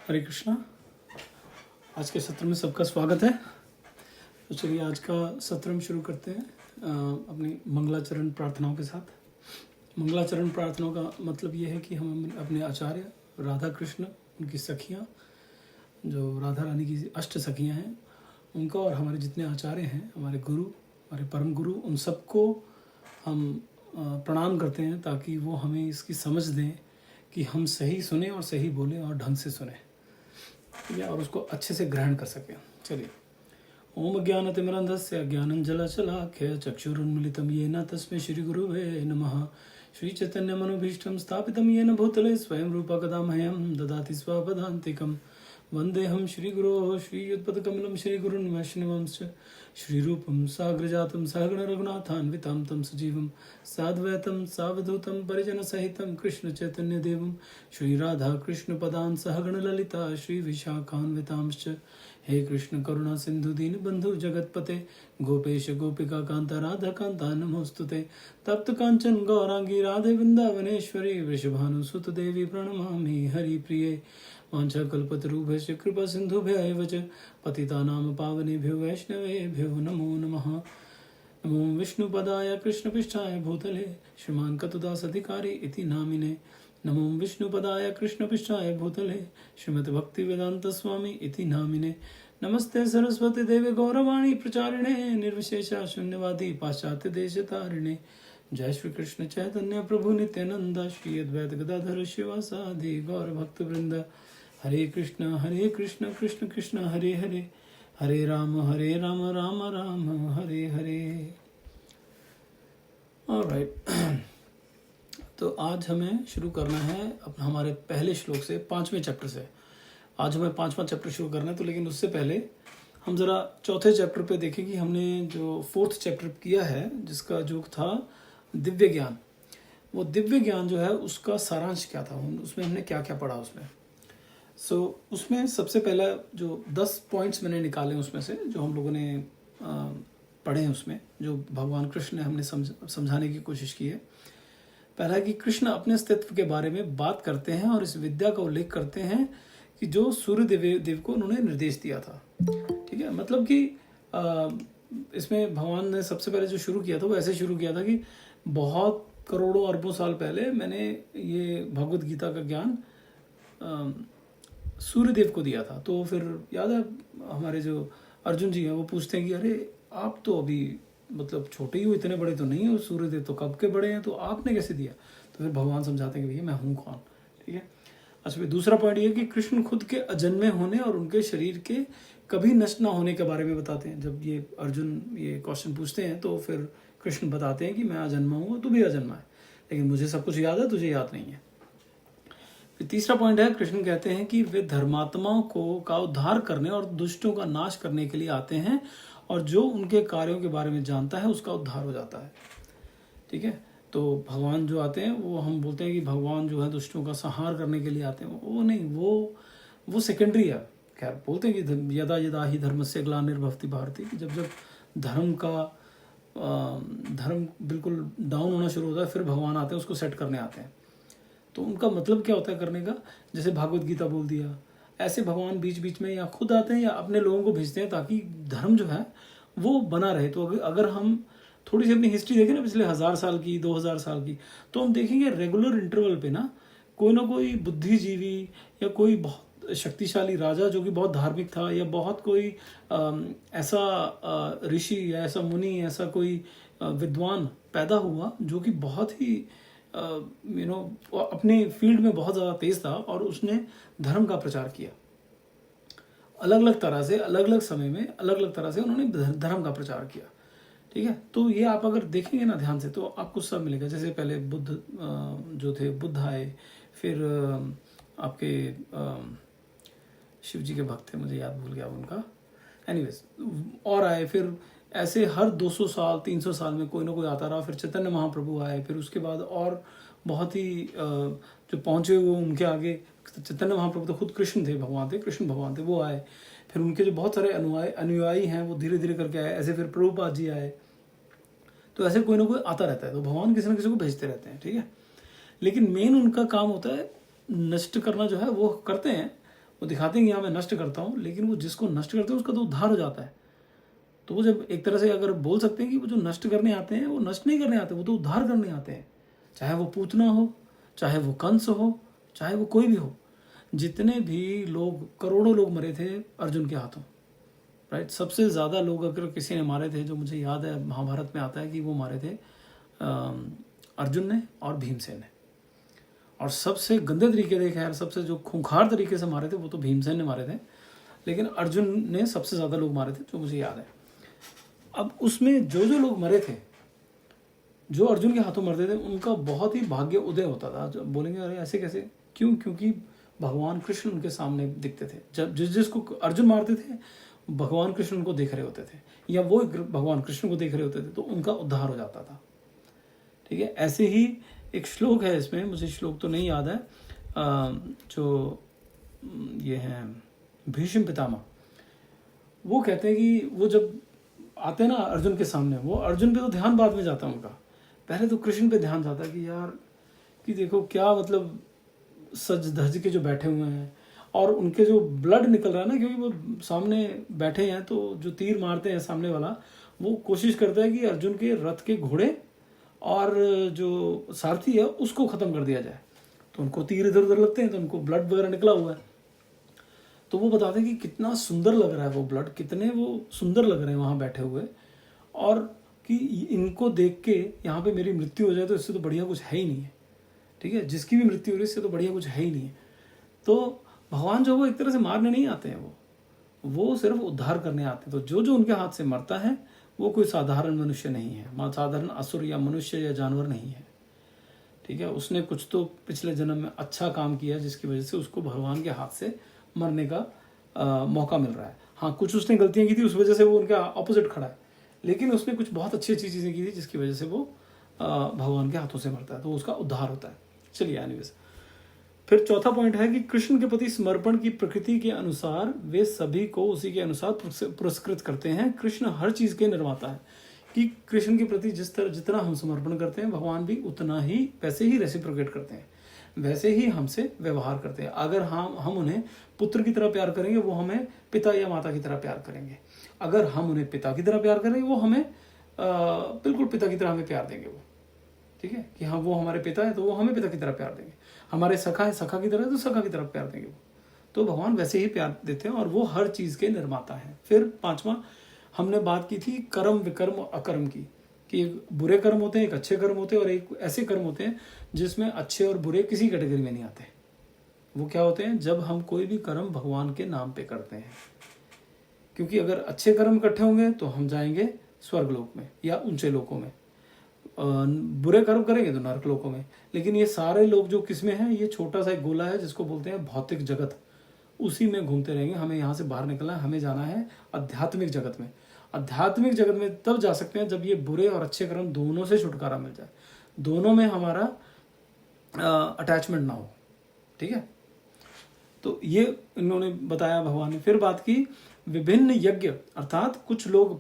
हरे कृष्णा। आज के सत्र में सबका स्वागत है। तो चलिए आज का सत्र हम शुरू करते हैं अपनी मंगलाचरण प्रार्थनाओं के साथ। मंगलाचरण प्रार्थनाओं का मतलब ये है कि हम अपने आचार्य राधा कृष्ण, उनकी सखियाँ, जो राधा रानी की अष्ट सखियाँ हैं, उनका और हमारे जितने आचार्य हैं, हमारे गुरु, हमारे परम गुरु, उन सबको हम प्रणाम करते हैं ताकि वो हमें इसकी समझ दें कि हम सही सुने और सही बोलें और ढंग से सुने, ठीक है, और उसको अच्छे से ग्रहण कर सकें। चलिए। ओम ज्ञानतिमिरन्धस्य ज्ञानञ्जलशलाख्य चक्षुरुन्मिलितं येन तस्मै श्रीगुरुवे नमः। श्रीचैतन्यमनोभीष्टं स्थापितं येन भूतले स्वयं रूपा कदा मह्यं ददाति स्वपदान्तिकं। वन्देऽहं श्रीगुरोः श्रीयुत्पदकमलं श्रीगुरुन् वैष्णवंश्च श्रीरूपं साग्रजातं सहगण रघुनाथान्वितं तं सजीवं साद्वैतं सावधूतं परिजनसहितं कृष्णचैतन्यदेवं श्रीराधाकृष्णपदान् सहगण ललिता श्रीविशाखान्वितांश्च। हे कृष्ण करुणा सिंधु दीन बंधु जगतपते गोपेश गोपिका कांता राधा कांता नमोस्तुते। तप्त कांचन गौरांगी राधे वृंदावनेश्वरी वृषभानुसुत देवी प्रणमामि हरिप्रिये। वाञ्छाकल्पतरुभ्यश्च कृपा सिन्धुभ्यैव च पतितानां पावनेभ्यो वैष्णवेभ्यो नमो नमः। नमो विष्णुपदाय कृष्णपृष्ठाय भूतले श्रीमान् कतुदास अधिकारी इति नामिने। नमो विष्णुपदाय कृष्णपृष्ठाय भूतले श्रीमद्भक्तिवेदांत स्वामी इति नामिने। नमस्ते सरस्वती देवे गौरवाणी प्रचारिणे निर्विशेषा शून्यवादी पाश्चात्य देश तारिणे। जय श्री कृष्ण चैतन्य प्रभु नित्यानंद श्री अद्वैत गदाधर शिवासादि गौर भक्त वृंद। हरे कृष्ण कृष्ण कृष्ण हरे हरे, हरे राम राम राम हरे हरे। ऑलराइट। तो आज हमें शुरू करना है अपना हमारे पहले श्लोक से, 5वें चैप्टर से। आज हमें 5वां चैप्टर शुरू करना है। तो लेकिन उससे पहले हम ज़रा चौथे चैप्टर पे देखें कि हमने जो 4th चैप्टर किया है, जिसका जो था दिव्य ज्ञान, वो दिव्य ज्ञान जो है उसका सारांश क्या था, उसमें हमने क्या क्या पढ़ा उसमें। उसमें सबसे पहला जो 10 पॉइंट्स मैंने निकाले उसमें से, जो हम लोगों ने पढ़े हैं, उसमें जो भगवान कृष्ण ने हमने समझाने की कोशिश की है। पहला है कि कृष्ण अपने अस्तित्व के बारे में बात करते हैं और इस विद्या का उल्लेख करते हैं कि जो सूर्य देव को उन्होंने निर्देश दिया था। ठीक है, मतलब कि इसमें भगवान ने सबसे पहले जो शुरू किया था वो ऐसे शुरू किया था कि बहुत करोड़ों अरबों साल पहले मैंने ये भगवत गीता का ज्ञान सूर्य देव को दिया था। तो फिर याद है हमारे जो अर्जुन जी हैं वो पूछते हैं कि अरे आप तो अभी मतलब छोटे ही हो, इतने बड़े तो नहीं हो, सूर्य देव तो कब के बड़े हैं, तो आपने कैसे दिया। तो फिर भगवान समझाते हैं कि भैया मैं हूँ कौन। ठीक है। अच्छा, फिर दूसरा पॉइंट ये कि कृष्ण खुद के अजन्मे होने और उनके शरीर के कभी नष्ट ना होने के बारे में बताते हैं। जब ये अर्जुन ये क्वेश्चन पूछते हैं तो फिर कृष्ण बताते हैं कि मैं अजन्मा हूँ, तू भी अजन्मा है, लेकिन मुझे सब कुछ याद है, तुझे याद नहीं है। फिर तीसरा पॉइंट है, कृष्ण कहते हैं कि वे धर्मात्माओं का उद्धार करने और दुष्टों का नाश करने के लिए आते हैं, और जो उनके कार्यों के बारे में जानता है उसका उद्धार हो जाता है। ठीक है। तो भगवान जो आते हैं वो हम बोलते हैं कि भगवान जो है दुष्टों का संहार करने के लिए आते हैं, वो नहीं, वो सेकेंडरी है। खैर बोलते हैं कि यदा यदा ही धर्मस्य ग्लानिर्भवति भारती, जब जब धर्म बिल्कुल डाउन होना शुरू होता है फिर भगवान आते हैं, उसको सेट करने आते हैं। तो उनका मतलब क्या होता है करने का, जैसे भागवत गीता बोल दिया, ऐसे भगवान बीच बीच में या खुद आते हैं या अपने लोगों को भेजते हैं ताकि धर्म जो है वो बना रहे। तो अगर हम थोड़ी सी अपनी हिस्ट्री देखें ना, पिछले 1000 साल की, 2000 साल की, तो हम देखेंगे रेगुलर इंटरवल पे ना कोई बुद्धिजीवी या कोई बहुत शक्तिशाली राजा जो कि बहुत धार्मिक था, या बहुत कोई ऐसा ऋषि या ऐसा मुनि, ऐसा कोई विद्वान पैदा हुआ जो कि बहुत ही अपने फील्ड में बहुत ज़्यादा तेज था, और उसने धर्म का प्रचार किया। अलग अलग तरह से, अलग अलग समय में, अलग अलग तरह से उन्होंने धर्म का प्रचार किया। ठीक है। तो ये आप अगर देखेंगे ना ध्यान से तो आपको सब मिलेगा। जैसे पहले बुद्ध जो थे, बुद्ध आए, फिर आपके शिव जी के भक्त थे, मुझे याद भूल गया उनका, एनीवेज, और आए। फिर ऐसे हर 200 साल 300 साल में कोई ना कोई आता रहा। फिर चैतन्य महाप्रभु आए, फिर उसके बाद और बहुत ही जो पहुंचे हुए उनके आगे, चैतन्य महाप्रभु तो खुद कृष्ण थे, भगवान थे, कृष्ण भगवान थे, वो आए। फिर उनके जो बहुत सारे अनुयायी हैं वो धीरे धीरे करके आए। ऐसे फिर प्रभुपाद जी आए। तो ऐसे कोई ना कोई आता रहता है। तो भगवान किसी ना किसी को भेजते रहते हैं। ठीक है। लेकिन मेन उनका काम होता है नष्ट करना, जो है वो करते हैं, वो दिखाते हैं कि हाँ मैं नष्ट करता हूँ, लेकिन वो जिसको नष्ट करते हैं उसका तो उद्धार हो जाता है। तो वो जब एक तरह से अगर बोल सकते हैं कि वो जो नष्ट करने आते हैं वो नष्ट नहीं करने आते, वो तो उद्धार करने आते हैं। चाहे वो पूतना हो, चाहे वो कंस हो, चाहे वो कोई भी हो। जितने भी लोग, करोड़ों लोग मरे थे अर्जुन के हाथों, राइट। सबसे ज़्यादा लोग अगर किसी ने मारे थे, जो मुझे याद है महाभारत में आता है कि वो मारे थे अर्जुन ने और भीमसेन ने। और सबसे गंदे तरीके से, खैर सबसे जो खूंखार तरीके से मारे थे वो तो भीमसेन ने मारे थे, लेकिन अर्जुन ने सबसे ज़्यादा लोग मारे थे जो मुझे याद है। अब उसमें जो जो लोग मरे थे, जो अर्जुन के हाथों मरते थे, उनका बहुत ही भाग्य उदय होता था। जब बोलेंगे अरे ऐसे कैसे, क्यों? क्योंकि भगवान कृष्ण उनके सामने दिखते थे। जब जिसको अर्जुन मारते थे, भगवान कृष्ण उनको देख रहे होते थे, या वो भगवान कृष्ण को देख रहे होते थे, तो उनका उद्धार हो जाता था। ठीक है। ऐसे ही एक श्लोक है इसमें, मुझे श्लोक तो नहीं याद है, जो ये है भीष्म पितामह, वो कहते हैं कि वो जब आते हैं ना अर्जुन के सामने, वो अर्जुन पे तो ध्यान बाद में जाता है उनका, पहले तो कृष्ण पे ध्यान जाता है कि यार कि देखो क्या मतलब सज धज के जो बैठे हुए हैं, और उनके जो ब्लड निकल रहा है ना, क्योंकि वो सामने बैठे हैं, तो जो तीर मारते हैं सामने वाला, वो कोशिश करता है कि अर्जुन के रथ के घोड़े और जो सारथी है उसको खत्म कर दिया जाए। तो उनको तीर इधर उधर लगते हैं, तो उनको ब्लड वगैरह निकला हुआ है। तो वो बताते हैं कि कितना सुंदर लग रहा है वो ब्लड, कितने वो सुंदर लग रहे हैं वहाँ बैठे हुए, और कि इनको देख के यहाँ पे मेरी मृत्यु हो जाए तो इससे तो बढ़िया कुछ है ही नहीं है। ठीक है, जिसकी भी मृत्यु हो रही है इससे तो बढ़िया कुछ है ही नहीं है। तो भगवान जो वो एक तरह से मारने नहीं आते हैं, वो सिर्फ उद्धार करने आते हैं। तो जो जो उनके हाथ से मरता है वो कोई साधारण मनुष्य नहीं है, साधारण असुर या मनुष्य या जानवर नहीं है। ठीक है, उसने कुछ तो पिछले जन्म में अच्छा काम किया जिसकी वजह से उसको भगवान के हाथ से मरने का मौका मिल रहा है। हाँ, कुछ उसने गलतियां की थी, उस वजह से वो उनके ऑपोजिट खड़ा है, लेकिन उसने कुछ बहुत अच्छी अच्छी चीज़ें की थी जिसकी वजह से वो भगवान के हाथों से मरता है, तो उसका उद्धार होता है। चलिए एनीवेज, फिर चौथा पॉइंट है कि कृष्ण के प्रति समर्पण की प्रकृति के अनुसार वे सभी को उसी के अनुसार पुरस्कृत करते हैं। कृष्ण हर चीज के निर्माता है, कि कृष्ण के प्रति जितना हम समर्पण करते हैं, भगवान भी उतना ही वैसे ही रेसिप्रोकेट करते हैं, वैसे ही हमसे व्यवहार करते हैं। अगर हम उन्हें पुत्र की तरह प्यार करेंगे, वो हमें पिता या माता की तरह प्यार करेंगे। अगर हम उन्हें पिता की तरह प्यार करेंगे, वो हमें बिल्कुल पिता की तरह हमें प्यार देंगे वो। ठीक है, कि हाँ वो हमारे पिता है तो वो हमें पिता की तरह प्यार देंगे, हमारे सखा है सखा की तरह तो सखा की तरफ प्यार देंगे वो। तो भगवान वैसे ही प्यार देते हैं और वो हर चीज के निर्माता हैं। फिर पांचवा, हमने बात की थी कर्म विकर्म और अकर्म की, कि एक बुरे कर्म होते हैं, एक अच्छे कर्म होते हैं, और एक ऐसे कर्म होते हैं जिसमें अच्छे और बुरे किसी कैटेगरी में नहीं आते। वो क्या होते हैं? जब हम कोई भी कर्म भगवान के नाम पे करते हैं। क्योंकि अगर अच्छे कर्म इकट्ठे होंगे तो हम जाएंगे स्वर्गलोक में या ऊंचे लोकों में, बुरे कर्म करेंगे तो नरक लोकों में। लेकिन ये सारे लोग जो किसमें हैं, ये छोटा सा एक गोला है जिसको बोलते हैं भौतिक जगत, उसी में घूमते रहेंगे। हमें यहाँ से बाहर निकलना है, हमें जाना है आध्यात्मिक जगत में। आध्यात्मिक जगत में तब जा सकते हैं जब ये बुरे और अच्छे कर्म दोनों से छुटकारा मिल जाए, दोनों में हमारा अटैचमेंट ना हो। ठीक है, तो ये इन्होंने बताया भगवान ने। फिर बात की विभिन्न यज्ञ, अर्थात कुछ लोग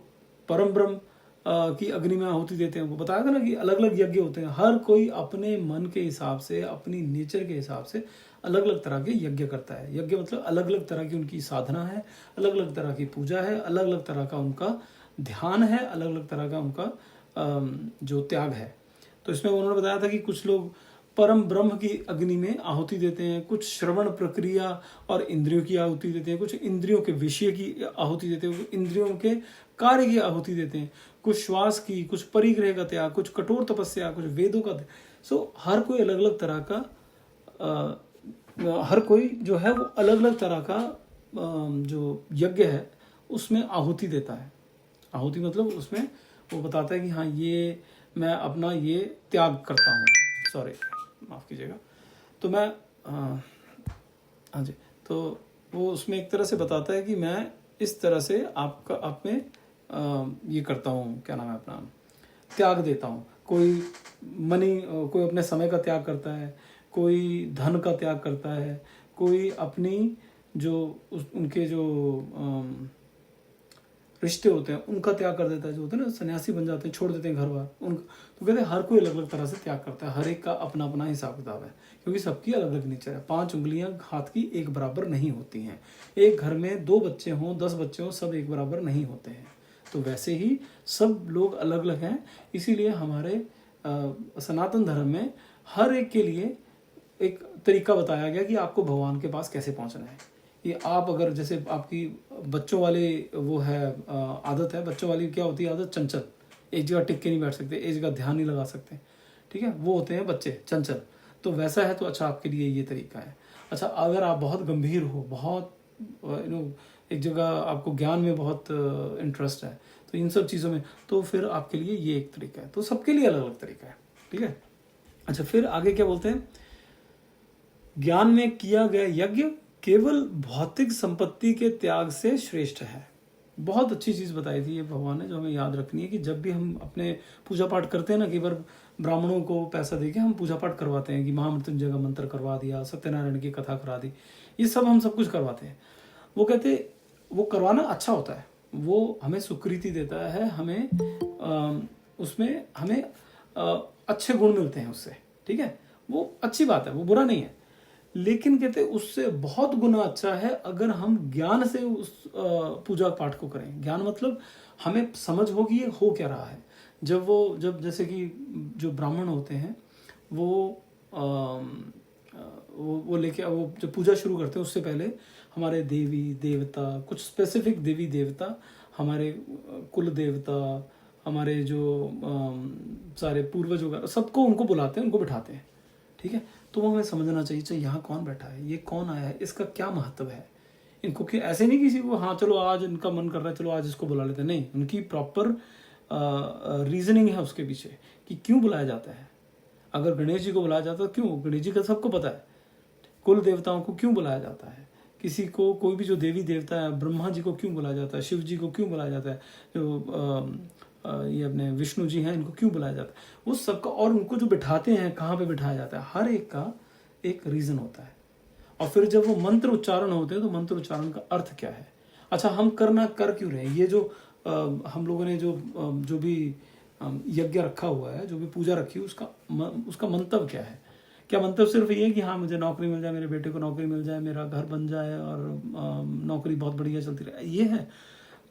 परम ब्रह्म की अग्नि में आहुति देते हैं। वो बताया था ना कि अलग अलग यज्ञ होते हैं, हर कोई अपने मन के हिसाब से, अपनी नेचर के हिसाब से अलग अलग तरह के यज्ञ करता है। यज्ञ मतलब अलग अलग तरह की उनकी साधना है, अलग अलग तरह की पूजा है, अलग अलग तरह का उनका ध्यान है, अलग अलग तरह का उनका जो त्याग है। तो इसमें उन्होंने बताया था कि कुछ लोग परम ब्रह्म की अग्नि में आहुति देते हैं, कुछ श्रवण प्रक्रिया और इंद्रियों की आहुति देते हैं, कुछ इंद्रियों के विषय की आहुति देते हैं, इंद्रियों के कार्य की आहुति देते हैं, कुछ श्वास की, कुछ परिग्रह का त्याग, कुछ कठोर तपस्या, कुछ वेदों का। सो हर कोई अलग अलग तरह का हर कोई जो है वो अलग अलग तरह का जो यज्ञ है उसमें आहुति देता है। आहुति मतलब उसमें वो बताता है कि हाँ ये मैं अपना ये त्याग करता हूँ, सॉरी माफ़ कीजिएगा। तो मैं हाँ जी, तो वो उसमें एक तरह से बताता है कि मैं इस तरह से आप में ये करता हूँ, क्या नाम है अपना, त्याग देता हूँ। कोई कोई अपने समय का त्याग करता है, कोई धन का त्याग करता है, कोई अपनी जो उनके जो रिश्ते होते हैं उनका त्याग कर देता है, जो होते हैं ना सन्यासी बन जाते हैं, छोड़ देते हैं घर बार उनका। तो कहते हैं हर कोई अलग अलग तरह से त्याग करता है, हर एक का अपना अपना हिसाब किताब है, क्योंकि सबकी अलग अलग नेचर है। 5 उंगलियां हाथ की एक बराबर नहीं होती हैं। एक घर में 2 बच्चे हों 10 बच्चे हों, सब एक बराबर नहीं होते हैं। तो वैसे ही सब लोग अलग अलग हैं। इसीलिए हमारे सनातन धर्म में हर एक के लिए एक तरीका बताया गया कि आपको भगवान के पास कैसे पहुंचना है। ये आप अगर जैसे आपकी बच्चों वाले वो है आदत है, बच्चों वाली क्या होती है आदत, चंचल, एक जगह टिक के नहीं बैठ सकते, एक जगह ध्यान नहीं लगा सकते, ठीक है, वो होते हैं बच्चे चंचल। तो वैसा है तो अच्छा आपके लिए ये तरीका है। अच्छा अगर आप बहुत गंभीर हो, बहुत एक जगह आपको ज्ञान में बहुत इंटरेस्ट है, तो इन सब चीज़ों में, तो फिर आपके लिए ये एक तरीका है। तो सबके लिए अलग अलग तरीका है, ठीक है। अच्छा फिर आगे क्या बोलते हैं, ज्ञान में किया गया यज्ञ केवल भौतिक संपत्ति के त्याग से श्रेष्ठ है। बहुत अच्छी चीज़ बताई थी ये भगवान ने, जो हमें याद रखनी है कि जब भी हम अपने पूजा पाठ करते हैं ना, कई बार ब्राह्मणों को पैसा देके हम पूजा पाठ करवाते हैं कि महामृत्युंजय का मंत्र करवा दिया, सत्यनारायण की कथा करा दी, ये सब कुछ करवाते हैं। वो कहते वो करवाना अच्छा होता है, वो हमें सुकृति देता है, हमें उसमें हमें अच्छे गुण मिलते हैं उससे, ठीक है, वो अच्छी बात है, वो बुरा नहीं है। लेकिन कहते उससे बहुत गुना अच्छा है अगर हम ज्ञान से उस पूजा पाठ को करें। ज्ञान मतलब हमें समझ होगी ये हो क्या रहा है। जब जैसे कि जो ब्राह्मण होते हैं वो लेके वो जब पूजा शुरू करते हैं उससे पहले हमारे देवी देवता, कुछ स्पेसिफिक देवी देवता, हमारे कुल देवता, हमारे जो सारे पूर्वज वगैरह, सबको उनको बुलाते हैं, उनको बिठाते हैं, ठीक है। तो वो हमें समझना चाहिए यहाँ कौन बैठा है, ये कौन आया है, इसका क्या महत्व है। इनको कि ऐसे नहीं किसी को हाँ चलो आज इनका मन कर रहा है चलो आज इसको बुला लेते हैं, नहीं, उनकी प्रॉपर रीजनिंग है उसके पीछे कि क्यों बुलाया जाता है। अगर गणेश जी को बुलाया जाता है क्यों, गणेश जी का सबको पता है। कुल देवताओं को क्यों बुलाया जाता है, किसी को कोई भी जो देवी देवता है, ब्रह्मा जी को क्यों बुलाया जाता है, शिव जी को क्यों बुलाया जाता है, जो ये अपने विष्णु जी हैं इनको क्यों बुलाया जाता है, वो सबका, और उनको जो बिठाते हैं कहाँ पे बिठाया जाता है, हर एक का एक रीजन होता है। और फिर जब वो मंत्र उच्चारण होते हैं तो मंत्र उच्चारण का अर्थ क्या है। अच्छा हम कर क्यों रहे हैं, ये जो हम लोगों ने जो भी यज्ञ रखा हुआ है, जो भी पूजा रखी है, उसका मंतव्य क्या है। क्या मंतव्य सिर्फ ये है कि हाँ मुझे नौकरी मिल जाए, मेरे बेटे को नौकरी मिल जाए, मेरा घर बन जाए और नौकरी बहुत बढ़िया चलती रहे, ये है।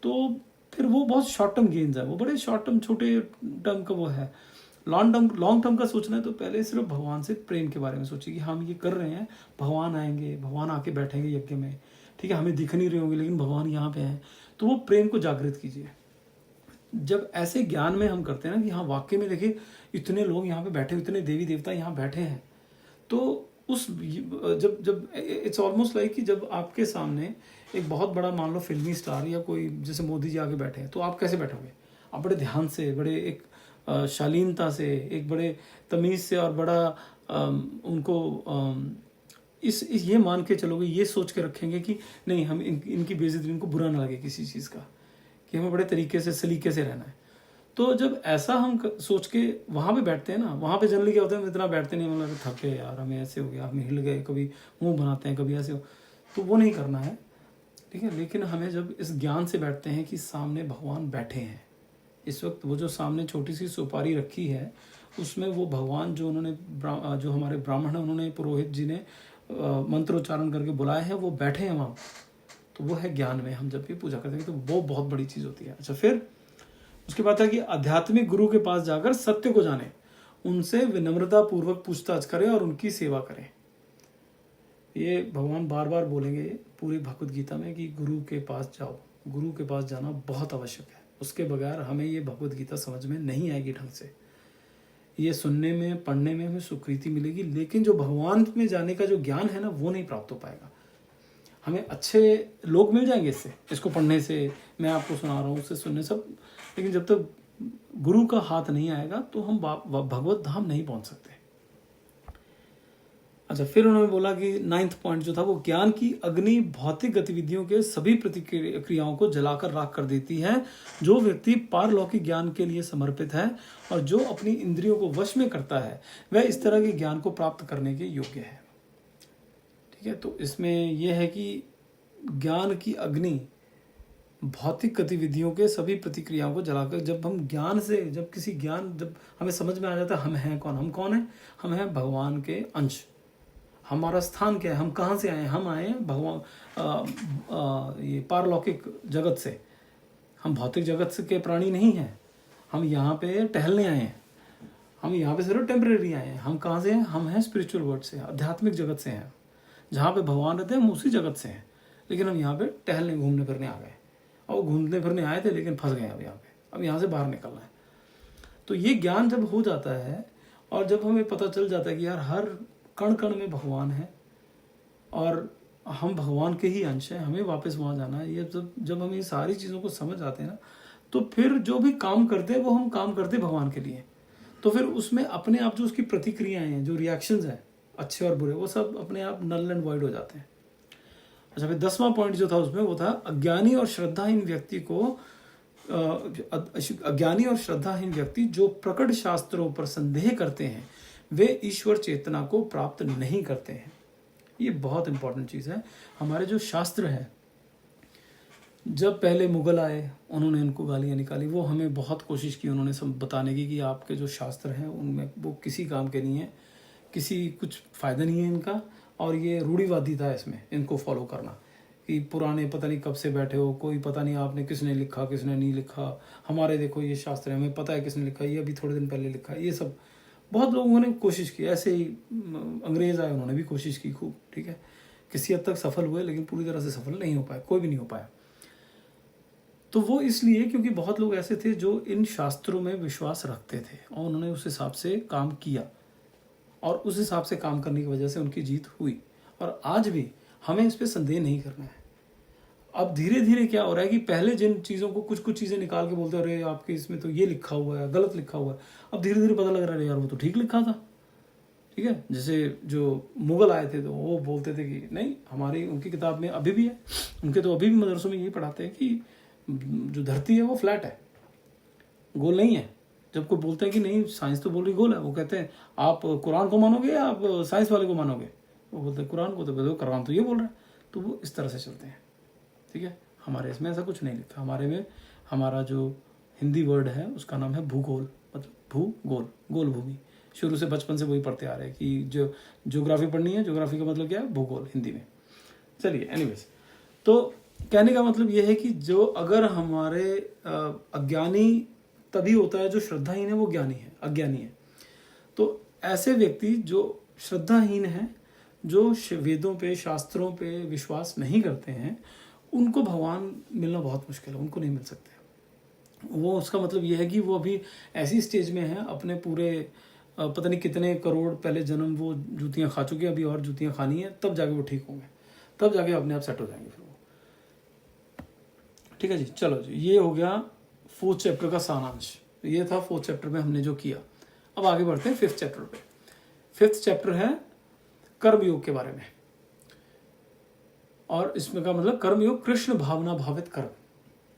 तो फिर वो बहुत शॉर्ट टर्म गेन्स है, वो बड़े शॉर्ट टर्म छोटे टर्म का वो है। लॉन्ग टर्म का सोचना है तो पहले सिर्फ भगवान से प्रेम के बारे में सोचिए कि हम ये कर रहे हैं, भगवान आएंगे, भगवान आके बैठेंगे यज्ञ में, ठीक है, हमें दिख नहीं रहे होंगे लेकिन भगवान यहाँ पे हैं, तो वो प्रेम को जागृत कीजिए। जब ऐसे ज्ञान में हम करते हैं ना कि हाँ वाकई में देखिए इतने लोग यहाँ पे बैठे, इतने देवी देवता यहाँ बैठे हैं, तो उस जब इट्स ऑलमोस्ट लाइक कि जब आपके सामने एक बहुत बड़ा मान लो फिल्मी स्टार या कोई जैसे मोदी जी आके बैठे हैं, तो आप कैसे बैठोगे, आप बड़े ध्यान से, बड़े एक शालीनता से, एक बड़े तमीज से और बड़ा उनको इस ये मान के चलोगे, ये सोच के रखेंगे कि नहीं हम इनकी बेइज्जती, इनको बुरा ना लगे किसी चीज़ का, कि हमें बड़े तरीके से सलीके से रहना है। तो जब ऐसा हम सोच के वहाँ पे बैठते हैं ना, वहाँ पे जनरली क्या होता है, हम इतना बैठते नहीं, मतलब थक गए यार, हमें ऐसे हो गया, हम हिल गए, कभी मुंह बनाते हैं, कभी ऐसे हो, तो वो नहीं करना है, ठीक है। लेकिन हमें जब इस ज्ञान से बैठते हैं कि सामने भगवान बैठे हैं, इस वक्त वो जो सामने छोटी सी सुपारी रखी है उसमें वो भगवान जो उन्होंने जो हमारे ब्राह्मण है उन्होंने, पुरोहित जी ने मंत्रोच्चारण करके बुलाए हैं, वो बैठे हैं वहाँ, तो वो है ज्ञान में हम जब भी पूजा करते हैं, तो वो बहुत बड़ी चीज़ होती है। अच्छा फिर उसके बाद है कि आध्यात्मिक गुरु के पास जाकर सत्य को जाने, उनसे विनम्रता पूर्वक पूछताछ करें और उनकी सेवा करें। ये भगवान बार बार बोलेंगे पूरी भगवद गीता में कि गुरु के पास जाओ, गुरु के पास जाना बहुत आवश्यक है, उसके बगैर हमें ये भगवद गीता समझ में नहीं आएगी ढंग से। ये सुनने में पढ़ने में हमें सुकृति मिलेगी, लेकिन जो भगवान में जाने का जो ज्ञान है ना वो नहीं प्राप्त हो पाएगा। हमें अच्छे लोग मिल जाएंगे इसको पढ़ने से, मैं आपको सुना रहा हूँ उससे सुनने सब, लेकिन जब तक गुरु का हाथ नहीं आएगा तो हम भगवत धाम नहीं पहुंच सकते। अच्छा फिर उन्होंने बोला कि 9th पॉइंट जो था वो, ज्ञान की अग्नि भौतिक गतिविधियों के सभी प्रतिक्रियाओं को जलाकर राख कर देती है। जो व्यक्ति पारलौकिक ज्ञान के लिए समर्पित है और जो अपनी इंद्रियों को वश में करता है वह इस तरह के ज्ञान को प्राप्त करने के योग्य है, ठीक है। तो इसमें यह है कि ज्ञान की अग्नि भौतिक गतिविधियों के सभी प्रतिक्रियाओं को जलाकर जब हम ज्ञान से, जब हमें समझ में आ जाता है हम हैं कौन, हम कौन है, हम हैं भगवान के अंश। हमारा स्थान क्या है, हम कहाँ से आए हैं, हम आए हैं भगवान ये पारलौकिक जगत से। हम भौतिक जगत से के प्राणी नहीं हैं, हम यहाँ पे टहलने आए हैं, हम यहाँ पे सिर्फ टेम्परेरी आए हैं। हम कहाँ से हैं, हम हैं स्पिरिचुअल वर्ल्ड से, आध्यात्मिक जगत से हैं। जहाँ पे भगवान रहते हैं हम उसी जगत से हैं, लेकिन हम यहाँ पे टहलने घूमने फिरने आ गए। और घूमने फिरने आए थे लेकिन फंस गए अब यहाँ पे, अब यहाँ से बाहर निकलना है। तो ये ज्ञान जब हो जाता है और जब हमें पता चल जाता है कि यार हर कण कण में भगवान है और हम भगवान के ही अंश हैं, हमें वापस वहाँ जाना है, ये जब हम ये सारी चीज़ों को समझ आते हैं ना, तो फिर जो भी काम करते हैं वो हम काम करते हैं भगवान के लिए। तो फिर उसमें अपने आप जो उसकी प्रतिक्रियाएं हैं, जो रिएक्शंस हैं अच्छे और बुरे, वो सब अपने आप नल एंड वॉइड हो जाते हैं। अच्छा, फिर 10वां पॉइंट जो था उसमें वो था अज्ञानी और श्रद्धाहीन व्यक्ति जो प्रकट शास्त्रों पर संदेह करते हैं वे ईश्वर चेतना को प्राप्त नहीं करते हैं। ये बहुत इंपॉर्टेंट चीज़ है। हमारे जो शास्त्र है, जब पहले मुगल आए उन्होंने इनको गालियाँ निकाली, वो हमें बहुत कोशिश की उन्होंने सब बताने की कि आपके जो शास्त्र हैं उनमें वो किसी काम के नहीं है, किसी कुछ फ़ायदा नहीं है इनका, और ये रूढ़िवादी था इसमें इनको फॉलो करना, कि पुराने पता नहीं कब से बैठे हो, कोई पता नहीं आपने किसने लिखा किसने नहीं लिखा, हमारे देखो ये शास्त्र है हमें पता है किसने लिखा, ये अभी थोड़े दिन पहले लिखा है। ये सब बहुत लोगों ने कोशिश की, ऐसे ही अंग्रेज आए उन्होंने भी कोशिश की खूब, ठीक है, किसी हद तक सफल हुए लेकिन पूरी तरह से सफल नहीं हो पाए, कोई भी नहीं हो पाया। तो वो इसलिए क्योंकि बहुत लोग ऐसे थे जो इन शास्त्रों में विश्वास रखते थे और उन्होंने उस हिसाब से काम किया और उस हिसाब से काम करने की वजह से उनकी जीत हुई। और आज भी हमें इस पर संदेह नहीं करना है। अब धीरे धीरे क्या हो रहा है कि पहले जिन चीज़ों को कुछ चीज़ें निकाल के बोलते रहे आपके इसमें तो ये लिखा हुआ है, गलत लिखा हुआ है, अब धीरे धीरे पता लग रहा है यार वो तो ठीक लिखा था, ठीक है। जैसे जो मुगल आए थे तो वो बोलते थे कि नहीं, हमारी उनकी किताब में अभी भी है, उनके तो अभी भी मदरसों में यही पढ़ाते हैं कि जो धरती है वो फ्लैट है, गोल नहीं है। जब कोई बोलते हैं कि नहीं साइंस तो बोल रही गोल है, वो कहते हैं आप कुरान को मानोगे या आप साइंस वाले को मानोगे, वो बोलते हैं कुरान को, तो बोलते कुरान तो ये बोल रहा है। तो वो इस तरह से चलते हैं, ठीक है। हमारे इसमें ऐसा कुछ नहीं लिखा। हमारे में हमारा जो हिंदी वर्ड है उसका नाम है भूगोल, मतलब भूगोल, गोल भूमि। शुरू से बचपन से वही पढ़ते आ रहे हैं कि जो ज्योग्राफी पढ़नी है, ज्योग्राफी का मतलब क्या है, भूगोल हिंदी में। चलिए एनीवेज, तो कहने का मतलब यह है कि जो अगर हमारे अज्ञानी तभी होता है, जो श्रद्धाहीन है वो ज्ञानी है, अज्ञानी है। तो ऐसे व्यक्ति जो श्रद्धाहीन है, जो वेदों पे शास्त्रों पे विश्वास नहीं करते हैं, उनको भगवान मिलना बहुत मुश्किल है, उनको नहीं मिल सकते वो। उसका मतलब यह है कि वो अभी ऐसी स्टेज में है, अपने पूरे पता नहीं कितने करोड़ पहले जन्म वो जूतियाँ खा चुके हैं, अभी और जूतियाँ खानी है, तब जाके वो ठीक होंगे, तब जाके अपने आप सेट हो जाएंगे फिर वो, ठीक है जी। चलो जी, ये हो गया 4th चैप्टर का सारांश। ये था 4th चैप्टर में हमने जो किया। अब आगे बढ़ते हैं 5th चैप्टर पे। 5th चैप्टर है कर्मयोग के बारे में, और इसमें का मतलब कर्मयोग कृष्ण भावना भावित कर्म,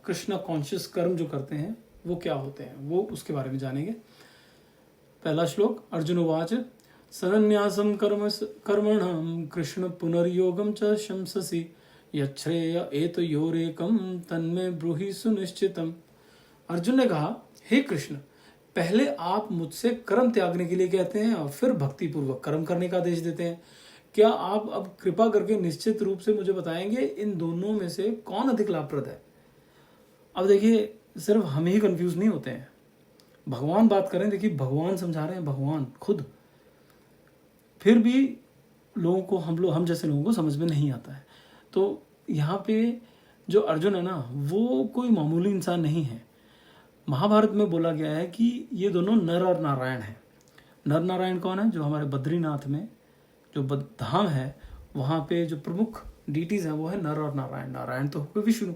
कृष्ण कॉन्शियस कर्म जो करते हैं वो क्या होते हैं, वो उसके बारे में जानेंगे। पहला श्लोक, अर्जुन उवाच सन्न्यासम कर्मणं कृष्ण पुनर्योगम च शंससि यच्छ्रेय एतयोरेकं तन्मे ब्रूहि सुनिश्चितम। अर्जुन ने कहा, हे कृष्ण, पहले आप मुझसे कर्म त्यागने के लिए कहते हैं और फिर भक्ति पूर्वक कर्म करने का आदेश देते हैं। क्या आप अब कृपा करके निश्चित रूप से मुझे बताएंगे इन दोनों में से कौन अधिक लाभप्रद है। अब देखिए, सिर्फ हम ही कंफ्यूज नहीं होते हैं, भगवान बात करें, देखिए भगवान समझा रहे हैं, भगवान खुद, फिर भी लोगों को, हम जैसे लोगों को समझ में नहीं आता है। तो यहाँ पे जो अर्जुन है ना, वो कोई मामूली इंसान नहीं है। महाभारत में बोला गया है कि ये दोनों नर और नारायण हैं। नर नारायण कौन है? जो हमारे बद्रीनाथ में जो धाम है, वहाँ पे जो प्रमुख डीटीज हैं वो है नर और नारायण। नारायण तो हो विष्णु,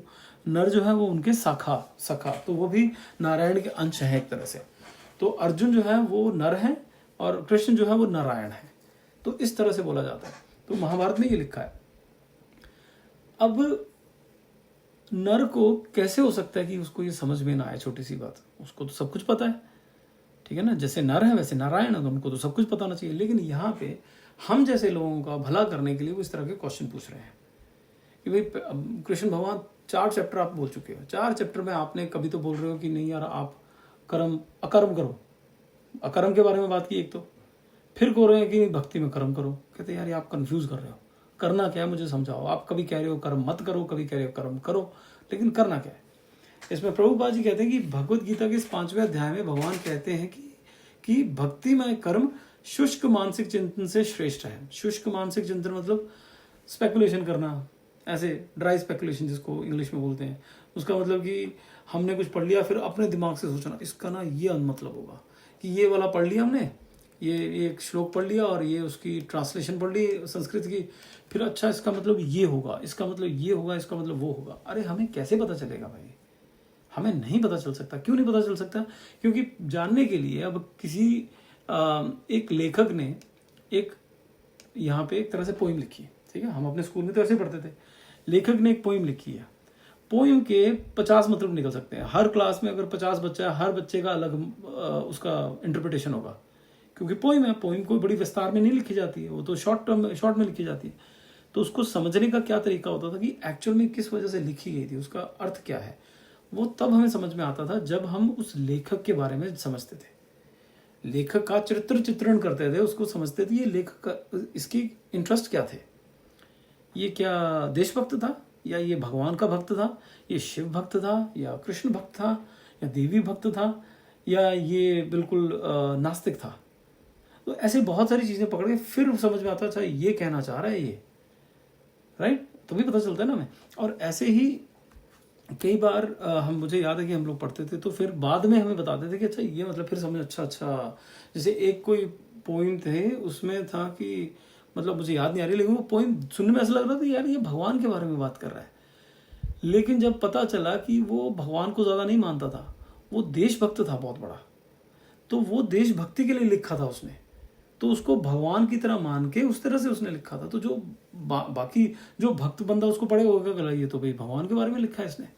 नर जो है वो उनके सखा, तो वो भी नारायण के अंश है एक तरह से। तो अर्जुन जो है वो नर है और कृष्ण जो है वो नारायण है, तो इस तरह से बोला जाता है। तो महाभारत में ये लिखा है। अब नर को कैसे हो सकता है कि उसको ये समझ में ना आए, छोटी सी बात, उसको तो सब कुछ पता है, ठीक है ना। जैसे नर है वैसे नारायण है, तो उनको तो सब कुछ पता होना चाहिए। लेकिन यहाँ पे हम जैसे लोगों का भला करने के लिए वो इस तरह के क्वेश्चन पूछ रहे हैं कि भाई कृष्ण भगवान 4 चैप्टर आप बोल चुके हो, 4 चैप्टर में आपने कभी तो बोल रहे हो कि नहीं यार आप कर्म अकर्म करो, अकर्म के बारे में बात की एक तो, फिर कह रहे हैं कि भक्ति में कर्म करो। कहते हैं यार ये आप कंफ्यूज कर रहे हो, करना क्या है मुझे समझाओ। आप कभी कह रहे हो कर्म मत करो, कभी कह रहे हो कर्म करो, लेकिन करना क्या है। इसमें प्रभुपाद जी कहते हैं कि भगवत गीता के इस 5वें अध्याय में भगवान कहते हैं कि भक्तिमय कर्म शुष्क मानसिक चिंतन से श्रेष्ठ है। शुष्क मानसिक चिंतन मतलब स्पेकुलेशन करना, ऐसे ड्राई स्पेकुलेशन जिसको इंग्लिश में बोलते हैं। उसका मतलब कि हमने कुछ पढ़ लिया फिर अपने दिमाग से सोचना इसका ना ये मतलब होगा, कि ये वाला पढ़ लिया हमने, ये एक श्लोक पढ़ लिया और ये उसकी ट्रांसलेशन पढ़ ली संस्कृत की, फिर अच्छा इसका मतलब ये होगा, इसका मतलब ये होगा, इसका मतलब वो होगा। अरे हमें कैसे पता चलेगा भाई, हमें नहीं पता चल सकता। क्यों नहीं पता चल सकता? क्योंकि जानने के लिए अब किसी एक लेखक ने एक यहाँ पे एक तरह से पोइम लिखी है, ठीक है, हम अपने स्कूल में तो ऐसे पढ़ते थे। लेखक ने एक पोइम लिखी है, पोइम के 50 मतलब निकल सकते हैं। हर क्लास में अगर 50 बच्चा है, हर बच्चे का अलग उसका इंटरप्रिटेशन होगा, क्योंकि पोइम है, पोइम कोई बड़ी विस्तार में नहीं लिखी जाती है, वो तो शॉर्ट में लिखी जाती है। तो उसको समझने का क्या तरीका होता था कि एक्चुअल में किस वजह से लिखी गई थी, उसका अर्थ क्या है, वो तब हमें समझ में आता था जब हम उस लेखक के बारे में समझते थे, लेखक का चित्रण करते थे, उसको समझते थे ये लेखक का इसकी इंटरेस्ट क्या थे, ये क्या देशभक्त था, या ये भगवान का भक्त था, ये शिव भक्त था, या कृष्ण भक्त था, या देवी भक्त था, या ये बिल्कुल नास्तिक था। तो ऐसे बहुत सारी चीजें पकड़ के फिर समझ में आता अच्छा ये कहना चाह रहा है ये, राइट, तो भी पता चलता है ना हमें। और ऐसे ही कई बार मुझे याद है कि हम लोग पढ़ते थे तो फिर बाद में हमें बताते थे कि अच्छा ये मतलब फिर समझ अच्छा। जैसे एक कोई पोइम थे, उसमें था कि मतलब मुझे याद नहीं आ रही, लेकिन वो पोइम सुनने में ऐसा लग रहा था यार ये भगवान के बारे में बात कर रहा है। लेकिन जब पता चला कि वो भगवान को ज़्यादा नहीं मानता था, वो देशभक्त था बहुत बड़ा, तो वो देशभक्ति के लिए लिखा था उसने, तो उसको भगवान की तरह मान के उस तरह से उसने लिखा था। तो जो बाकी जो भक्त बंदा उसको पढ़े होगा ये तो भाई भगवान के बारे में लिखा है इसने,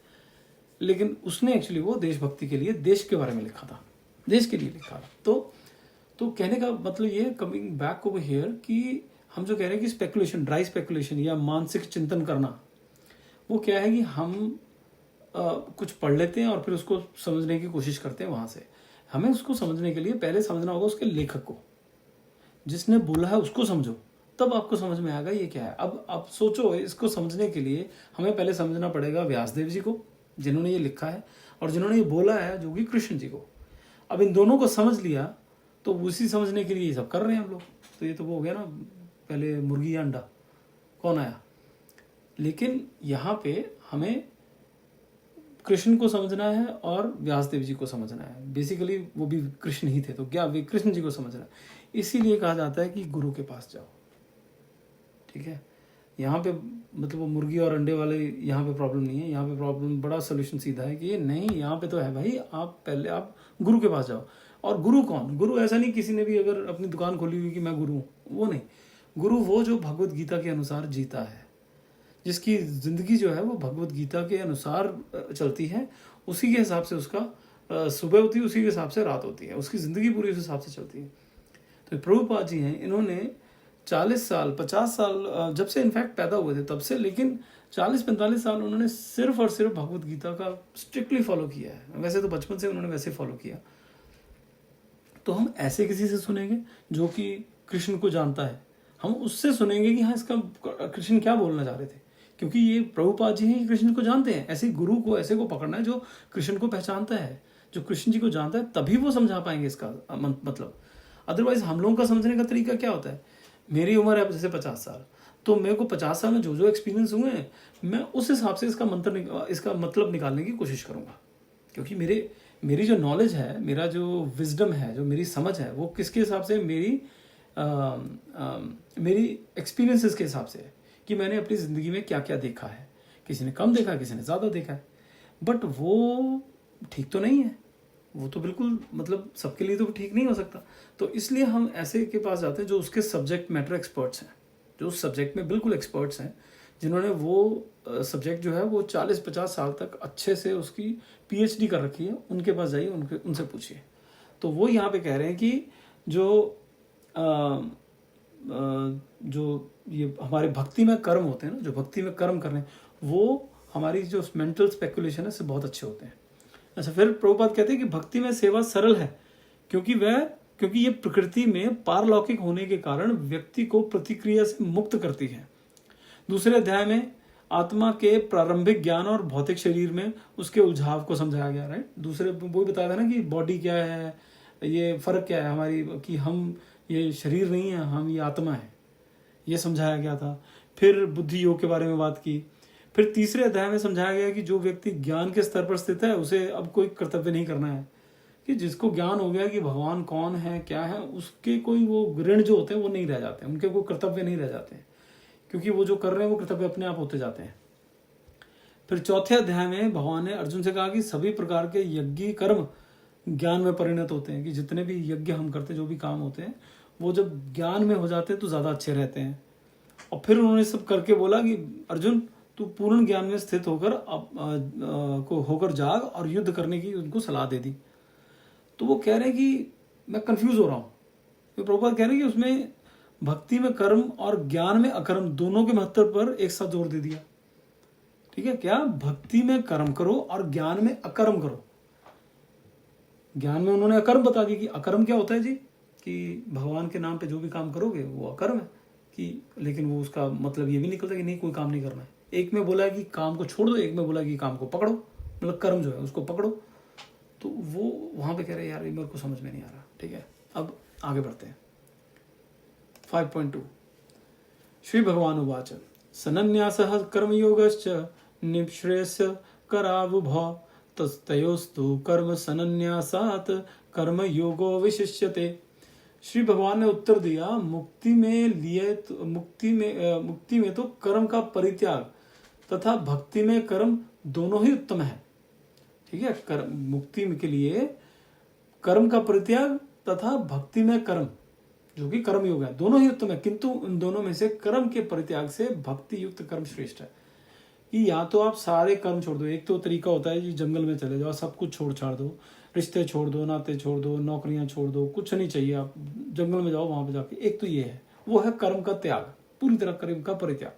लेकिन उसने एक्चुअली वो देशभक्ति के लिए देश के बारे में लिखा था, देश के लिए लिखा था। तो कहने का मतलब ये, कमिंग बैक ओवर हियर, कि हम जो कह रहे हैं कि स्पेकुलेशन, ड्राई स्पेकुलेशन या मानसिक चिंतन करना, वो क्या है कि हम कुछ पढ़ लेते हैं और फिर उसको समझने की कोशिश करते हैं। वहां से हमें उसको समझने के लिए पहले समझना होगा उसके लेखक को, जिसने बोला है उसको समझो, तब आपको समझ में आएगा ये क्या है। अब आप सोचो, इसको समझने के लिए हमें पहले समझना पड़ेगा व्यासदेव जी को जिन्होंने ये लिखा है, और जिन्होंने ये बोला है जो कि कृष्ण जी को। अब इन दोनों को समझ लिया तो उसी समझने के लिए ये सब कर रहे हैं हम लोग। तो ये तो वो हो गया ना, पहले मुर्गी या अंडा, कौन आया। लेकिन यहाँ पे हमें कृष्ण को समझना है और व्यासदेव जी को समझना है। बेसिकली वो भी कृष्ण ही थे, तो क्या वे कृष्ण जी को समझना है। इसीलिए कहा जाता है कि गुरु के पास जाओ, ठीक है। यहाँ पे मतलब वो मुर्गी और अंडे वाले यहाँ पे प्रॉब्लम नहीं है, यहाँ पे प्रॉब्लम बड़ा सोल्यूशन सीधा है कि ये नहीं, यहाँ पे तो है भाई, आप पहले आप गुरु के पास जाओ। और गुरु कौन? गुरु ऐसा नहीं किसी ने भी अगर अपनी दुकान खोली हुई कि मैं गुरु हूँ, वो नहीं। गुरु वो जो भगवत गीता के अनुसार जीता है, जिसकी जिंदगी जो है वो भगवत गीता के अनुसार चलती है, उसी के हिसाब से उसका सुबह होती है, उसी के हिसाब से रात होती है, उसकी जिंदगी पूरी उस हिसाब से चलती है। तो प्रभुपाद जी हैं, इन्होंने 40 साल 50 साल जब से इनफैक्ट पैदा हुए थे तब से, लेकिन 40-45 साल उन्होंने सिर्फ और सिर्फ भगवत गीता का स्ट्रिक्टली फॉलो किया है। वैसे तो बचपन से उन्होंने वैसे फॉलो किया। तो हम ऐसे किसी से सुनेंगे जो कि कृष्ण को जानता है, हम उससे सुनेंगे कि हाँ इसका कृष्ण क्या बोलना चाह रहे थे, क्योंकि ये प्रभुपाद जी हैं, कृष्ण को जानते हैं। ऐसे गुरु को ऐसे को पकड़ना है जो कृष्ण को पहचानता है, जो कृष्ण जी को जानता है, तभी वो समझा पाएंगे इसका मतलब। अदरवाइज हम लोगों का समझने का तरीका क्या होता है, मेरी उम्र है जैसे 50 साल, तो मेरे को 50 साल में जो जो एक्सपीरियंस हुए हैं, मैं उस हिसाब से इसका मतलब निकालने की कोशिश करूंगा। क्योंकि मेरी जो नॉलेज है, मेरा जो विजडम है, जो मेरी समझ है, वो किसके हिसाब से, मेरी एक्सपीरियंसेस के हिसाब से है कि मैंने अपनी ज़िंदगी में क्या क्या देखा है। किसी ने कम देखा है, किसी ने ज़्यादा देखा है, बट वो ठीक तो नहीं है, वो तो बिल्कुल मतलब सबके लिए तो ठीक नहीं हो सकता। तो इसलिए हम ऐसे के पास जाते हैं जो उसके सब्जेक्ट मैटर एक्सपर्ट्स हैं, जो उस सब्जेक्ट में बिल्कुल एक्सपर्ट्स हैं, जिन्होंने वो सब्जेक्ट जो है वो 40-50 साल तक अच्छे से उसकी पीएचडी कर रखी है। उनके पास जाइए, उनसे पूछिए। तो वो यहाँ पे कह रहे हैं कि जो जो ये हमारे भक्ति में कर्म होते हैं ना, जो भक्ति में कर्म कर रहे हैं, वो हमारी जो मेंटल स्पेकुलेशन है से बहुत अच्छे होते हैं। अच्छा, फिर प्रभुपाद कहते हैं कि भक्ति में सेवा सरल है क्योंकि ये प्रकृति में पारलौकिक होने के कारण व्यक्ति को प्रतिक्रिया से मुक्त करती है। दूसरे अध्याय में आत्मा के प्रारंभिक ज्ञान और भौतिक शरीर में उसके उलझाव को समझाया गया, राइट। दूसरे वो बताया था ना कि बॉडी क्या है, ये फर्क क्या है हमारी, कि हम ये शरीर नहीं है, हम ये आत्मा है, ये समझाया गया था। फिर बुद्धि योग के बारे में बात की। फिर तीसरे अध्याय में समझाया गया कि जो व्यक्ति ज्ञान के स्तर पर स्थित है उसे अब कोई कर्तव्य नहीं करना है, कि जिसको ज्ञान हो गया कि भगवान कौन है क्या है, उसके कोई वो ऋण जो होते हैं वो नहीं रह जाते, उनके कोई कर्तव्य नहीं रह जाते, क्योंकि वो जो कर रहे हैं वो कर्तव्य अपने आप होते जाते हैं। फिर चौथे अध्याय में भगवान ने अर्जुन से कहा कि सभी प्रकार के यज्ञ कर्म ज्ञान में परिणत होते हैं, कि जितने भी यज्ञ हम करते हैं, जो भी काम होते हैं, वो जब ज्ञान में हो जाते हैं तो ज़्यादा अच्छे रहते हैं। और फिर उन्होंने सब करके बोला कि अर्जुन तू पूर्ण ज्ञान में स्थित होकर जाग, और युद्ध करने की उनको सलाह दे दी। तो वो कह रहे हैं कि मैं कंफ्यूज हो रहा हूँ, तो प्रभुपाद कह रहे हैं कि उसमें भक्ति में कर्म और ज्ञान में अकर्म दोनों के महत्व पर एक साथ जोर दे दिया। ठीक है, क्या भक्ति में कर्म करो और ज्ञान में अकर्म करो। ज्ञान में उन्होंने अकर्म बता दी कि अकर्म क्या होता है जी, कि भगवान के नाम पे जो भी काम करोगे वो अकर्म है, कि लेकिन वो उसका मतलब ये भी निकलता है कि नहीं कोई काम नहीं करना है। एक में बोला है कि काम को छोड़ दो, एक में बोला कि काम को पकड़ो, मतलब कर्म जो है उसको पकड़ो। तो वो वहां पे कह रहे हैं यार ये मेरे को समझ में नहीं आ रहा। ठीक है, अब आगे बढ़ते हैं। 5.2 श्री भगवान उवाच सनन्यासः कर्मयोगश्च निःश्रेयस्य करावुभौ तस्तयोस्तु कर्म सनन्यासात् कर्म योगो विशिष्यते। श्री भगवान ने उत्तर दिया, मुक्ति में तो कर्म का परित्याग तथा भक्ति में कर्म दोनों ही उत्तम है। ठीक है, मुक्ति के लिए कर्म का परित्याग तथा भक्ति में कर्म जो कि कर्म योग है, दोनों ही उत्तम है, किंतु उन दोनों में से कर्म के परित्याग से भक्ति युक्त कर्म श्रेष्ठ है। कि या तो आप सारे कर्म छोड़ दो, एक तो तरीका होता है कि जंगल में चले जाओ, सब कुछ छोड़ छाड़ दो, रिश्ते छोड़ दो, नाते छोड़ दो, नौकरियां छोड़ दो, कुछ नहीं चाहिए, आप जंगल में जाओ वहां पे जाके। एक तो ये है, वो है कर्म का त्याग, पूरी तरह कर्म का परित्याग।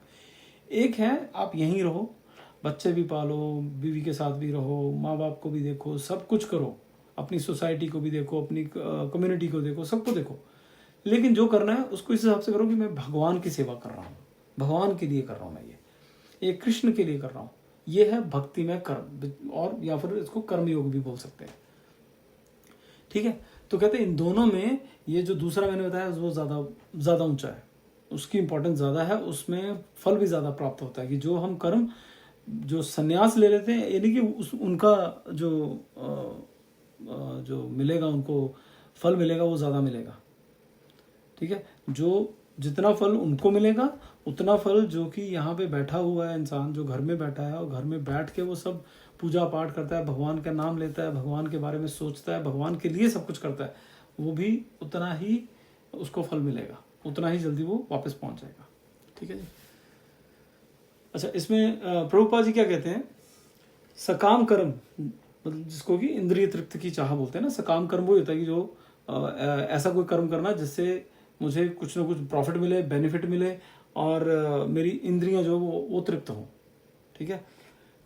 एक है आप यहीं रहो, बच्चे भी पालो, बीवी के साथ भी रहो, माँ बाप को भी देखो, सब कुछ करो, अपनी सोसाइटी को भी देखो, अपनी कम्युनिटी को देखो, सबको देखो, लेकिन जो करना है उसको इस हिसाब से करो कि मैं भगवान की सेवा कर रहा हूँ, भगवान के लिए कर रहा हूँ, मैं ये कृष्ण के लिए कर रहा हूँ। ये है भक्ति में कर्म, और या फिर इसको कर्म योग भी बोल सकते हैं। ठीक है, तो कहते हैं इन दोनों में ये जो दूसरा मैंने बताया वो ज्यादा ऊंचा है, उसकी इंपॉर्टेंस ज्यादा है, उसमें फल भी ज्यादा प्राप्त होता है। कि जो हम कर्म जो संन्यास ले लेते हैं, यानी कि उनका जो मिलेगा, उनको फल मिलेगा वो ज्यादा मिलेगा। ठीक है, जो जितना फल उनको मिलेगा उतना फल जो कि यहाँ पे बैठा हुआ है इंसान, जो घर में बैठा है और घर में बैठ के वो सब पूजा पाठ करता है, भगवान का नाम लेता है, भगवान के बारे में सोचता है, भगवान के लिए सब कुछ करता है, वो भी उतना ही उसको फल मिलेगा, उतना ही जल्दी वो वापस पहुंच जाएगा। ठीक है जी। अच्छा, इसमें प्रभुपाद जी क्या कहते हैं, सकाम कर्म मतलब जिसको कि इंद्रिय तृप्ति की चाह बोलते हैं ना, सकाम कर्म वो होता है कि जो ऐसा कोई कर्म करना जिससे मुझे कुछ ना कुछ प्रॉफिट मिले, बेनिफिट मिले, और मेरी इंद्रियां जो वो तृप्त हो। ठीक है,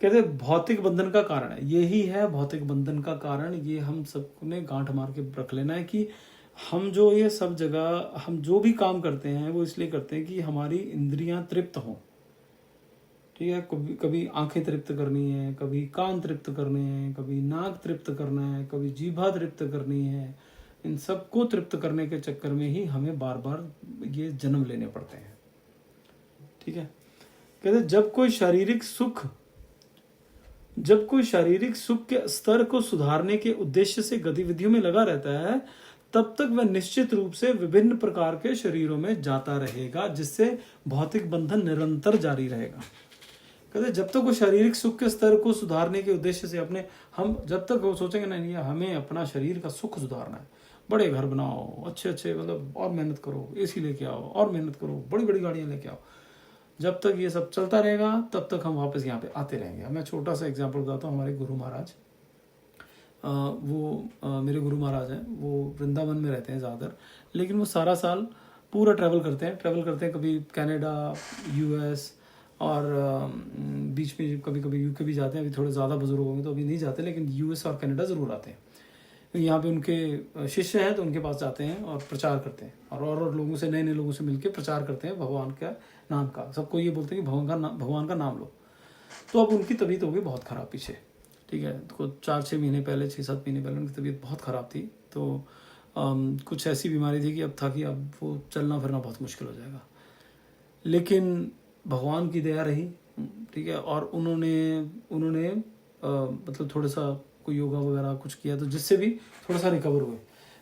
कहते भौतिक बंधन का कारण है, यही है भौतिक बंधन का कारण। ये हम सबने गांठ मार के रख लेना है कि हम जो ये सब जगह हम जो भी काम करते हैं वो इसलिए करते हैं कि हमारी इंद्रियां तृप्त हों। ठीक है, कभी आंखें तृप्त करनी है, कभी कान तृप्त करने हैं, कभी नाक तृप्त करना है, कभी जीभा तृप्त करनी है। इन सबको तृप्त करने के चक्कर में ही हमें बार बार ये जन्म लेने पड़ते हैं। ठीक है, कहते जब कोई शारीरिक सुख के स्तर को सुधारने के उद्देश्य से गतिविधियों में लगा रहता है, तब तक वह निश्चित रूप से विभिन्न प्रकार के शरीरों में जाता रहेगा, जिससे भौतिक बंधन निरंतर जारी रहेगा। कहते जब तक वो शारीरिक सुख के स्तर को सुधारने के उद्देश्य से हम जब तक वो सोचेंगे नहीं हमें अपना शरीर का सुख सुधारना है, बड़े घर बनाओ, अच्छे मतलब और मेहनत करो, एसी लेके आओ और मेहनत करो, बड़ी बड़ी गाड़ियां लेके आओ, जब तक ये सब चलता रहेगा तब तक हम वापस यहाँ पे आते रहेंगे। मैं छोटा सा एग्जांपल बताता हूँ। हमारे गुरु महाराज मेरे गुरु महाराज हैं, वो वृंदावन में रहते हैं ज़्यादातर, लेकिन वो सारा साल पूरा ट्रैवल करते हैं कभी कनाडा, यूएस और बीच में कभी कभी यूके भी जाते हैं। अभी थोड़े ज़्यादा बुजुर्ग होंगे तो अभी नहीं जाते, लेकिन यूएस और कनाडा ज़रूर आते हैं। यहाँ पे उनके शिष्य हैं तो उनके पास जाते हैं और प्रचार करते हैं, और लोगों से, नए नए लोगों से मिलकर प्रचार करते हैं भगवान का नाम का। सबको ये बोलते हैं कि भगवान का नाम लो। तो अब उनकी तबीयत हो गई बहुत ख़राब पीछे, ठीक है, तो 4-6 महीने पहले, 6-7 महीने पहले उनकी तबीयत बहुत ख़राब थी। तो कुछ ऐसी बीमारी थी कि अब वो चलना फिरना बहुत मुश्किल हो जाएगा। लेकिन भगवान की दया रही, ठीक है, और उन्होंने मतलब थोड़ा सा कोई योगा वगैरह कुछ किया तो जिससे भी थोड़ा सा रिकवर हुए।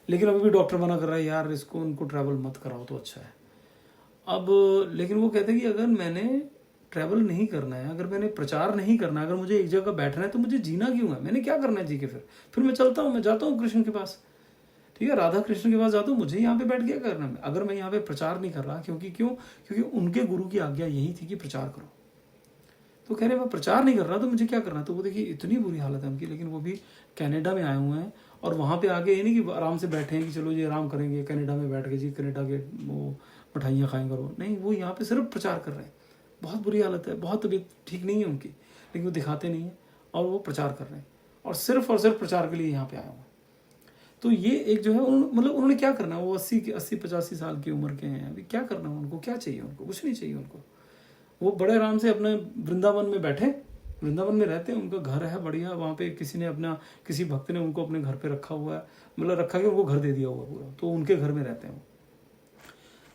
लेकिन अभी भी डॉक्टर मना कर रहा है, यार उनको ट्रैवल मत कराओ तो अच्छा है। अब लेकिन वो कहते हैं कि अगर मैंने ट्रैवल नहीं करना है, अगर मैंने प्रचार नहीं करना है, अगर मुझे एक जगह बैठना है तो मुझे जीना क्यों है? मैंने क्या करना है जी के? फिर मैं चलता हूँ, मैं जाता हूँ कृष्ण के पास, ठीक है, राधा कृष्ण के पास जाता हूँ। मुझे यहाँ पे बैठ क्या करना है अगर मैं यहाँ पे प्रचार नहीं कर रहा? क्योंकि उनके गुरु की आज्ञा यही थी कि प्रचार करो। तो कह रहे मैं प्रचार नहीं कर रहा तो मुझे क्या करना है? तो वो देखिए इतनी बुरी हालत है उनकी, लेकिन वो भी कनाडा में आए हुए हैं और वहाँ पे आके ये नहीं कि आराम से बैठे हैं कि चलो जी आराम करेंगे कनाडा में बैठ के, जी कनाडा के वो मिठाइयाँ खाएंगे, करो नहीं, वो यहाँ पे सिर्फ प्रचार कर रहे हैं। बहुत बुरी हालत है, बहुत तबीयत ठीक नहीं है उनकी, लेकिन वो दिखाते नहीं है और वो प्रचार कर रहे हैं और सिर्फ प्रचार के लिए यहाँ पे आए हुए हैं। तो ये एक जो है मतलब उन्होंने क्या करना है? वो 80-85 साल की उम्र के हैं, अभी क्या करना है उनको? क्या चाहिए उनको? कुछ नहीं चाहिए उनको। वो बड़े आराम से अपने वृंदावन में बैठे, वृंदावन में रहते हैं, उनका घर है बढ़िया, वहाँ पे किसी भक्त ने उनको अपने घर पे रखा हुआ है, मतलब रखा के उनको घर दे दिया हुआ पूरा, तो उनके घर में रहते हैं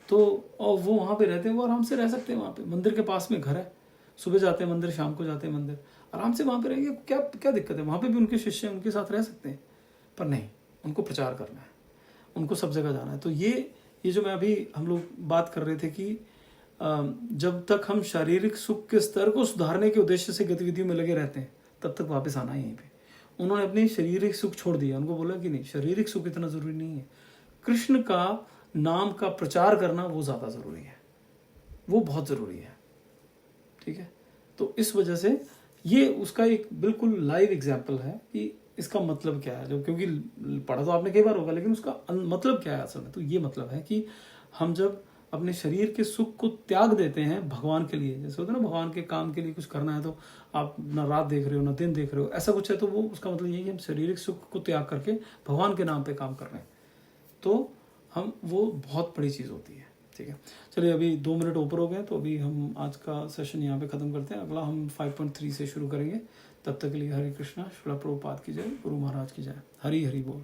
तो और वो वहाँ पे रहते हैं, वो आराम से रह सकते हैं। वहाँ पे मंदिर के पास में घर है, सुबह जाते हैं मंदिर, शाम को जाते हैं मंदिर, आराम से वहाँ पे रहेंगे। क्या दिक्कत है? वहाँ पे भी उनके शिष्य उनके साथ रह सकते हैं, पर नहीं, उनको प्रचार करना है, उनको सब जगह जाना है। तो ये जो मैं अभी हम लोग बात कर रहे थे कि जब तक हम शारीरिक सुख के स्तर को सुधारने के उद्देश्य से गतिविधियों में लगे रहते हैं तब तक वापस आना है यहीं पे। उन्होंने अपनी शारीरिक सुख छोड़ दिया, उनको बोला कि नहीं, शारीरिक सुख इतना जरूरी नहीं है, कृष्ण का नाम का प्रचार करना वो ज्यादा जरूरी है, वो बहुत जरूरी है, ठीक है। तो इस वजह से ये उसका एक बिल्कुल लाइव एग्जाम्पल है कि इसका मतलब क्या है। जो क्योंकि पढ़ा तो आपने कई बार होगा, लेकिन उसका मतलब क्या है असल में? तो ये मतलब है कि हम जब अपने शरीर के सुख को त्याग देते हैं भगवान के लिए, जैसे होता है ना, भगवान के काम के लिए कुछ करना है तो आप ना रात देख रहे हो ना दिन देख रहे हो, ऐसा कुछ है, तो वो उसका मतलब यही है हम शारीरिक सुख को त्याग करके भगवान के नाम पे काम कर रहे हैं, तो हम वो बहुत बड़ी चीज़ होती है, ठीक है। चलिए अभी 2 मिनट ऊपर हो गए, तो अभी हम आज का सेशन यहाँ पे ख़त्म करते हैं। अगला हम 5.3 से शुरू करेंगे। तब तक के लिए हरे कृष्णा, श्रील प्रभुपाद की जय, गुरु महाराज की जय, हरि हरि बोल।